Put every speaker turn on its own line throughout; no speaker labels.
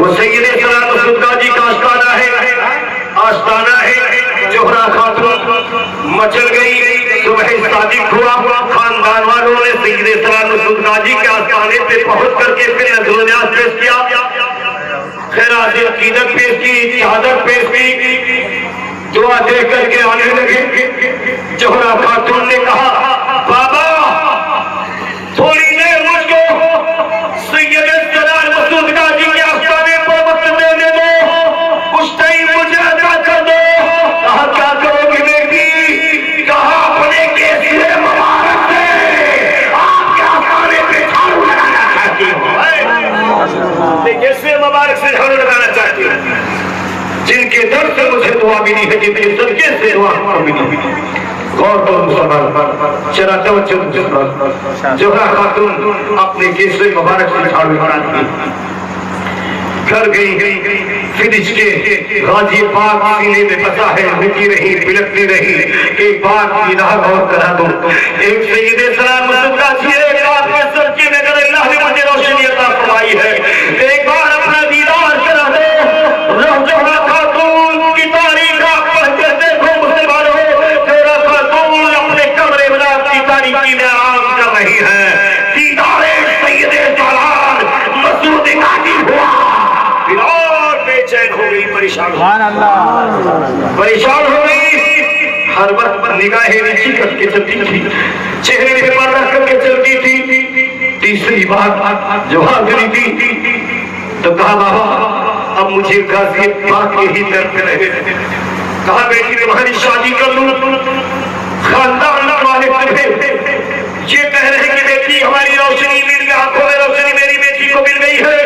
सैयदे सलात सुल्ताजी का आस्ताना है। जोहरा खातून मचल गई, सुबह सादिक हुआ, खानदान वालों ने सैयदे सलात सुल्ताजी के आस्ताने पे पहुंच करके फिर नज़र-ओ-न्याज़ पेश किया, खैरात अकीदत पेश की, चादर पेश की, दुआ दे करके आने लगे। जोहरा खातून ने कहा, बाबा थोड़ी देर मुझको सैयदे सलात सुल्ताजी के आस्ताने पर वक्त देने दो, कुछ टाइम मुझे अता कर दो। कहा क्या करोगे बेटी? कहा अपने केसरे मुबारक से आपके आस्ताने पे झाड़ू लगाना चाहती हूँ। केसरे मुबारक से झाड़ू लगाना चाहती हूँ, जिनके दर से मुझे दुआ मिली है, जिनके सदके से दुआ मिली है। गौर करो मुसलमान, जरा तवज्जो। जोहरा खातून अपने केसरे मुबारक से झाड़ू लगाती घर गई, फिर इसके गाजी पाक सीने में फंसा है, रुकी रही, बिलकती रही। एक बात बिना गौर करा दो, एक सैयदे सलात सुल्ताजी एक आपके सदके में अगर अल्लाह ने मुझे रोशनी अता फरमाई है, एक बार अपना दीदार करा दो। जोहरा खातून की तारीख आप पढ़ कर देखो मुसलमानों, जोहरा खातून अपने कमरे में की तारीखी में आराम कर रही है। दीदारे सैयदे सलात मसूद गाजी हुआ, और बेचैन हो गई, परेशान हो गई। हर वक्त पर निगाहें नीची करके चलती थी, चेहरे पे पर्दा करके चलती थी। तीसरी बात जो हाजिरी थी तो कहा, बाबा अब मुझे गाजी पाक के ही दर पे रहे। कहा बेटी तुम्हारी शादी कर लूं। खानदान वाले ये कह रहे कि बेटी हमारी रोशनी मिल गई, आंखों में रोशनी मेरी बेटी को मिल गई है,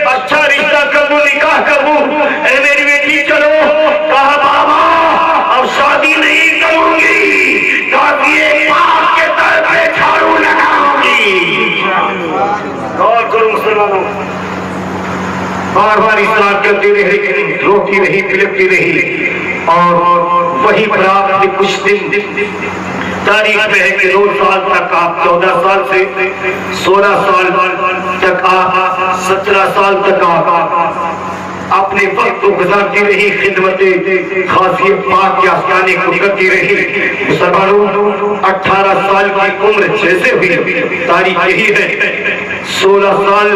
अच्छा रिश्ता कर दूं, निकाह कर दूं, अरे मेरी बेटी चलो। कहा बाबा अब शादी नहीं करूंगी, गाजी पाक के दर पे झाड़ू लगाऊंगी। गौर करो मुसलमानों, बार बार इस्लाम करती रही, रोती रही, बिलकती रही। और वही पर आपने कुछ दिन तारीख में है कि 2 साल तक आप 14 साल से 16 साल तक आप 17 साल तक आप अपने वक्त को गुजारती रही, खिदमते खासी पाक के आस्ताने को करती रही। मुसलमानों 18 साल की उम्र जैसे हुई, तारीख यही है 16 साल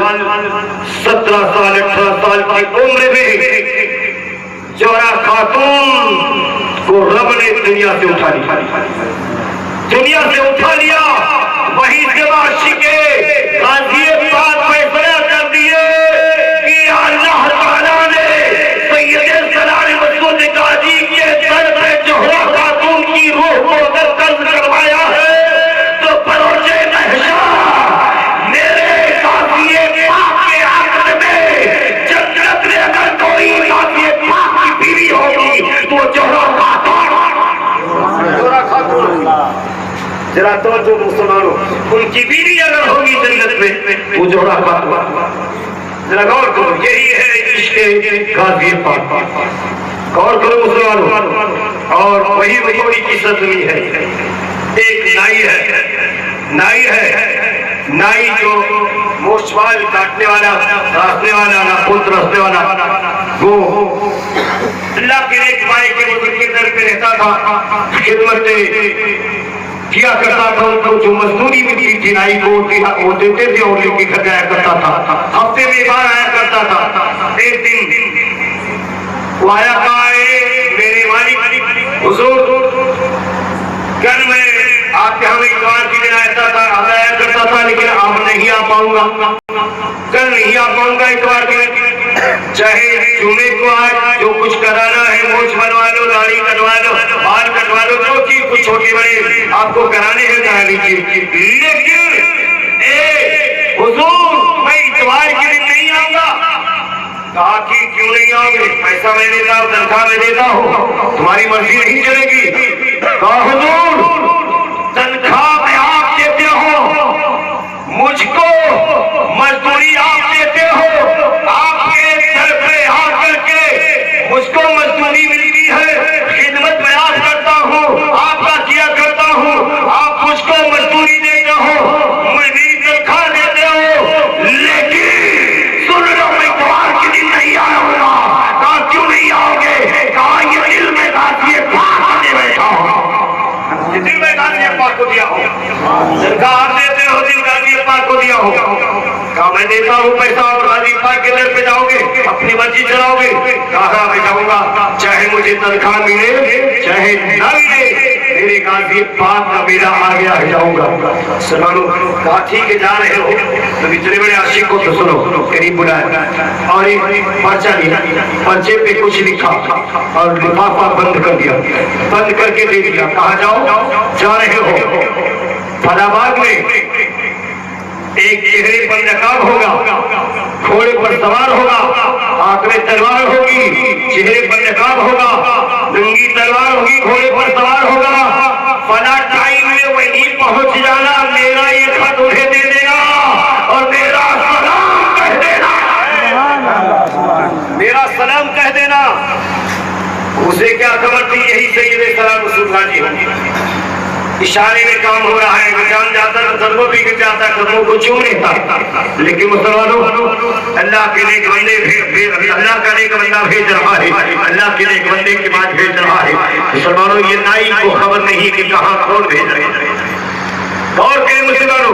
17 साल 18 साल की उम्र में जोहरा खातून को रब ने दुनिया से उठा लिया। वही जवाशी के गाजी पाक फैसला कर दिए कि अल्लाह ताला ने सैयदे सलात मसूद गाजी के दर पे जोहरा खातून की रूह को अगर कर्ज करवाया है तो परोजे महशर मेरे गाजी पाक के आखिर में जन्नत में अगर कोई गाजी पाक की बीवी होगी तो जोहरा खातून। जरा तो जो मुसलमानों उनकी बीवी अगर होगी जन्नत में वो जोहरा खातून। जरा गौर करो, यही है इश्क़ गाज़ी पाक। गौर करो मुसलमानों, और वही थोड़ी की सदमी है। एक नाई जो मोशवाल काटने वाला, रास्ते वाला, ना पुत्र रस्ते वाला, वो अल्लाह के एक भाई के बुजुर्ग के दर पे रहता था, खिदमत किया करता था। उनको जो मजदूरी मिलती थी नाई को वो देते थे और लेके घर जाया करता था। हफ्ते में बार आया करता था। एक दिन वो आया, कहा मेरे मालिक हुजूर कल मैं आपके यहाँ इतवार के दिन आया करता था, लेकिन अब नहीं आ पाऊंगा, कल नहीं आ पाऊंगा इतवार के दिन। चाहे जुमे को आज जो कुछ कराना है, मूछ बनवा लो, दाढ़ी कटवा लो, बाल कटवा लो, जो चीज कुछ छोटे बड़े आपको कराने हैं करा लीजिए, लेकिन हुजूर मैं इतवार के दिन नहीं आऊंगा। कहा कि क्यों नहीं आओगे? पैसा मैं देता हूँ, तनख्वाह मैं देता हूँ, तुम्हारी मर्जी नहीं चलेगी। कहा हुजूर तनख्वाह मैं आप देते हो, मुझको मजदूरी आप देते हो, आपके सर पे आकर के मुझको मजदूरी मिलती है, खिदमत मैं आप करता हूँ, आपका किया करता हूँ, आप मुझको मजदूरी देते हो, मेरी तनख्वाह देते हो, लेकिन सुन लो मैं इतवार के दिन नहीं आ देता हूँ पैसा और गाजी पाक के दर पे जाओगे, अपनी मर्जी चलाओगे। कहा मैं जाऊंगा, चाहे मुझे तनख्वाह मिले चाहे न मिले, मेरे गाजी पाक का मेरा आ गया जाऊंगा। सुनो, कहा ठीक है जा रहे हो, तो इतने बड़े आशिक को तो सुनो, करीब बुलाया और एक पर्चा लिया, पर्चे पे कुछ लिखा और लिफाफा बंद कर दिया, बंद करके दे दिया। कहा जाओ, जा रहे हो फलाबाद में एक चेहरे पर नकाब होगा, घोड़े पर सवार होगा, हाथ में तलवार होगी, चेहरे पर नकाब होगा, नंगी तलवार होगी, घोड़े पर सवार होगा। फला टाइम में वहीं पहुंच जाना, मेरा ये खत उन्हें दे देना और मेरा सलाम कह देना, मेरा सलाम कह देना। उसे क्या खबर थी, यही सैयद सलाम रसूलुल्लाह जी। इशारे में काम हो रहा है, जान जाता तो कदमों भी गिर जाता, कदमों को चूम लेता। लेकिन मुसलमानों, अल्लाह के नेक बंदे अल्लाह का नेक बंदा भेज रहा है, अल्लाह के नेक बंदे के बाद भेज रहा है। मुसलमानों, ये नाई को खबर नहीं कि कहाँ कौन भेज रहे हैं। और के मुसलमानों,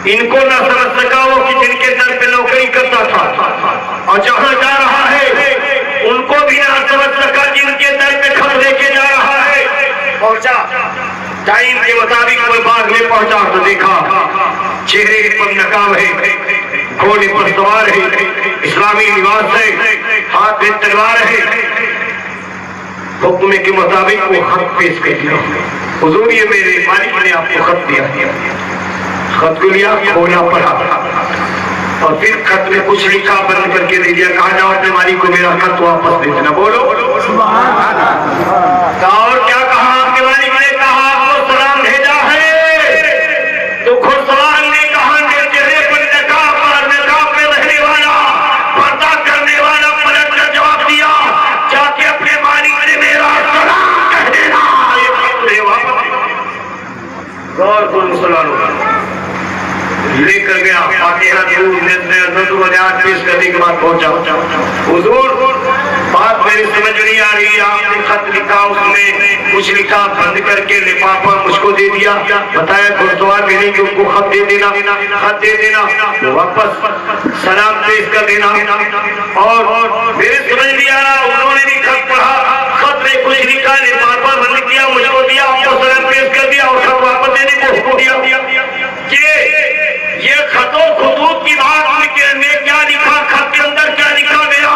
इनको ना समझ सका वो कि जिनके दर पे नौकरी करता था और जहाँ जा रहा है उनको भी ना समझ सका जिनके दर पे खत लेके जा रहा है। पहुंचा टाइम के मुताबिक कोई बाग में पहुंचा तो देखा चेहरे पर नकाब है, घोड़े पर सवार है, इस्लामी लिबास है, हाथ में तलवार है। हुक्म के मुताबिक वो खत पेश कर दिया, हुजूर ये मेरे मालिक ने आपको खत दिया। खत को लिया, खोला, पढ़ा और फिर खत में कुछ लिखा, बंद करके दे दिया। कहा जाओ अपने मालिक को मेरा खत वापस दे देना। बोलो और क्या कहा आपके मालिक ने? कहा आपको सलाम भेजा है तो खुद सलाम ने कहा चेहरे पर नकाब में रहने वाला, पर्दा करने वाला पलट कर जवाब दिया, जाके अपने मालिक से मेरा सलाम कह देना। गौर को मुसलमानों लेकर गया, पेश करने के बाद पहुंचा। हुजूर बात मेरी समझ नहीं आ रही, आपने खत लिखा, उसमें कुछ लिखा, बंद करके लिफाफा मुझको दे दिया, बताया घुड़सवार भेजे कि उनको खत दे देना, खत दे देना, वापस सलाम पेश कर देना। और मेरे समझ नहीं आ रहा, उन्होंने भी खत पढ़ा, खत में कुछ लिखा, लिफाफा बंद किया, मुझको दिया, आपको सलाम पेश कर दिया और खत वापस देने को हुक्म दिया। ये खतों खुतूत की बात में क्या लिखा, खत के अंदर क्या लिखा गया,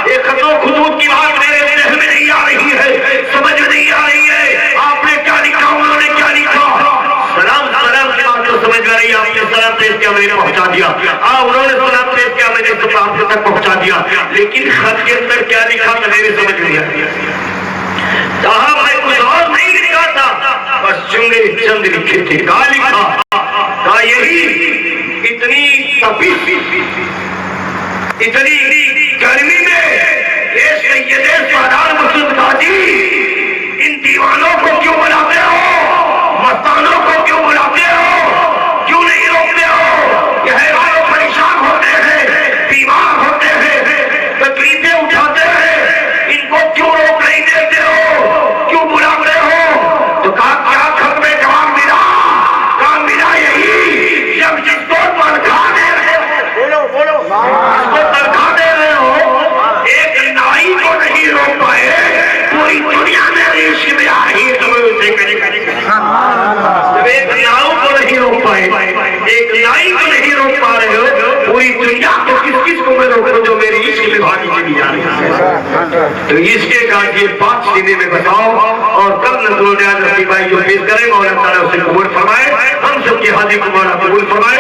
ये खतों खुतूत की बात मेरे जहन में नहीं आ रही है, समझ में नहीं आ रही है। आपने क्या लिखा, उन्होंने क्या लिखा? सलाम की बात तो समझ में रही, आपने सलाम पेश किया, मैंने पहुंचा दिया। उन्होंने सलाम पेश किया, मैंने आपके तक पहुंचा दिया, लेकिन खत के अंदर क्या लिखा मेरे समझ में नहीं आया। कहा मैं कुछ और नहीं लिखा था, बस चुंगे चंद लिखे थे। कहा लिखा? कहा यही इतनी तपिश, इतनी गर्मी में ये सैयदे सरदार मसूद गाजी इन दीवानों को क्यों बुलाते हो, मस्तानों को क्यों बुलाते हो, क्यों नहीं रोकते हो? ये हैरान और परेशान होते हैं, बीमार होते हैं, तकलीफें उठाते हैं, इनको क्यों रोक नहीं देते हो, क्यों बुलाते हो? तो कहा क्या खत में जवाब मिला? कहा मिला यही, जब जिसको तनख्वाह दे रहे हो, बोलो जिसको तनख्वाह दे रहे हो, एक नाई को नहीं रोक पाए, पूरी दुनिया में इश्क में आ रही है। जब एक नाव को नहीं रोक पाए, एक नाई को नहीं रोक पा रहे हो, पूरी दुनिया को किस को मैं रोको जो मेरी इश्क में भागी चली जा रही है? तो इसके का ये 5 सीने में बताओ और तब नजरुल न्याज रफी भाई जो पेश करें, मौला ताला उसे कबूल फरमाए, हम सबके हाजिर को मौला कबूल फरमाए।